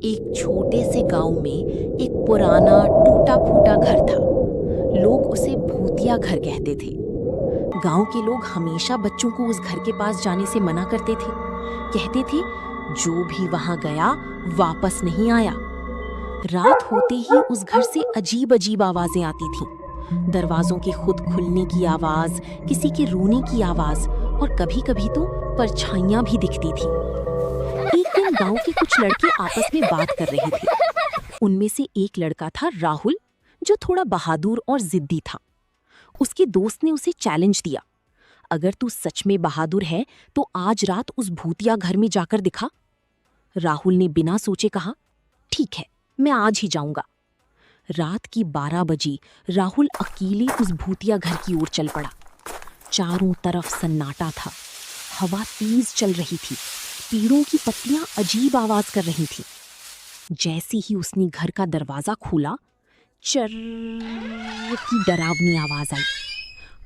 एक छोटे से गांव में एक पुराना टूटा फूटा घर था। लोग उसे भूतिया घर कहते थे। गांव के लोग हमेशा बच्चों को उस घर के पास जाने से मना करते थे। कहते थे जो भी वहां गया वापस नहीं आया। रात होते ही उस घर से अजीब अजीब आवाजें आती थीं। दरवाजों के खुद खुलने की आवाज, किसी के रोने की आवाज और कभी-कभी तो परछाइयां भी दिखती थी। एक दिन गांव के कुछ लड़के आपस में बात कर रहे थे। उनमें से एक लड़का था राहुल, जो थोड़ा बहादुर और जिद्दी था। उसके दोस्त ने उसे चैलेंज दिया, अगर तू सच में बहादुर है तो आज रात उस भूतिया घर में जाकर दिखा। राहुल ने बिना सोचे कहा, ठीक है, मैं आज ही जाऊंगा। रात की 12 बजी राहुल अकेले उस भूतिया घर की ओर चल पड़ा। चारों तरफ सन्नाटा था। हवा तेज चल रही थी। पेड़ों की पत्तियां अजीब आवाज कर रही थीं। जैसे ही उसने घर का दरवाजा खोला, चर की डरावनी आवाज आई।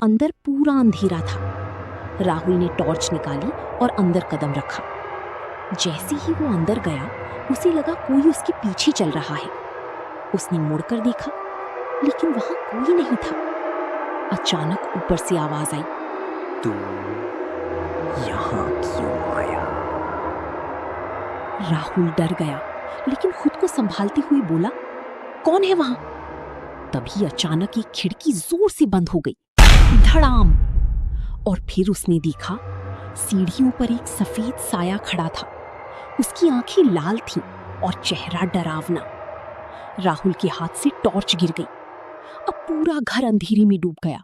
अंदर पूरा अंधेरा था। राहुल ने टॉर्च निकाली और अंदर कदम रखा। जैसे ही वो अंदर गया, उसे लगा कोई उसके पीछे चल रहा है। उसने मुड़कर देखा, लेकिन वहां कोई नहीं था। अचानक ऊपर से आवाज आई, तू यहाँ क्यों आया? राहुल डर गया, लेकिन खुद को संभालते हुए बोला, कौन है वहां? तभी अचानक एक खिड़की जोर से बंद हो गई, धड़ाम। और फिर उसने देखा, सीढ़ियों पर एक सफेद साया खड़ा था। उसकी आंखें लाल थीं और चेहरा डरावना। राहुल के हाथ से टॉर्च गिर गई। अब पूरा घर अंधेरे में डूब गया।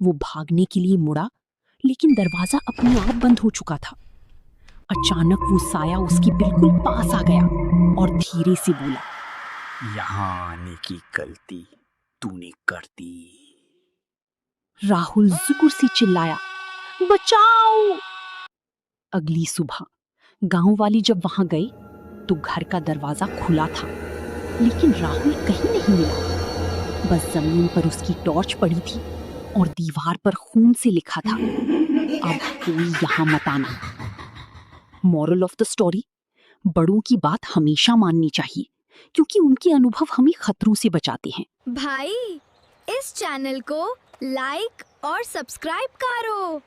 वो भागने के लिए मुड़ा, लेकिन दरवाजा अपने आप बंद हो चुका था। अचानक वो साया उसके बिल्कुल पास आ गया और धीरे से बोला, यहाँ आने की गलती तूने कर दी। राहुल जोर से चिल्लाया, बचाओ! अगली सुबह गांव वाले जब वहां गए तो घर का दरवाजा खुला था, लेकिन राहुल कहीं नहीं मिला। बस जमीन पर उसकी टॉर्च पड़ी थी और दीवार पर खून से लिखा था, अब कोई यहां मत आना। मॉरल ऑफ द स्टोरी, बड़ों की बात हमेशा माननी चाहिए, क्योंकि उनके अनुभव हमें खतरों से बचाते हैं। भाई, इस चैनल को लाइक और सब्सक्राइब करो।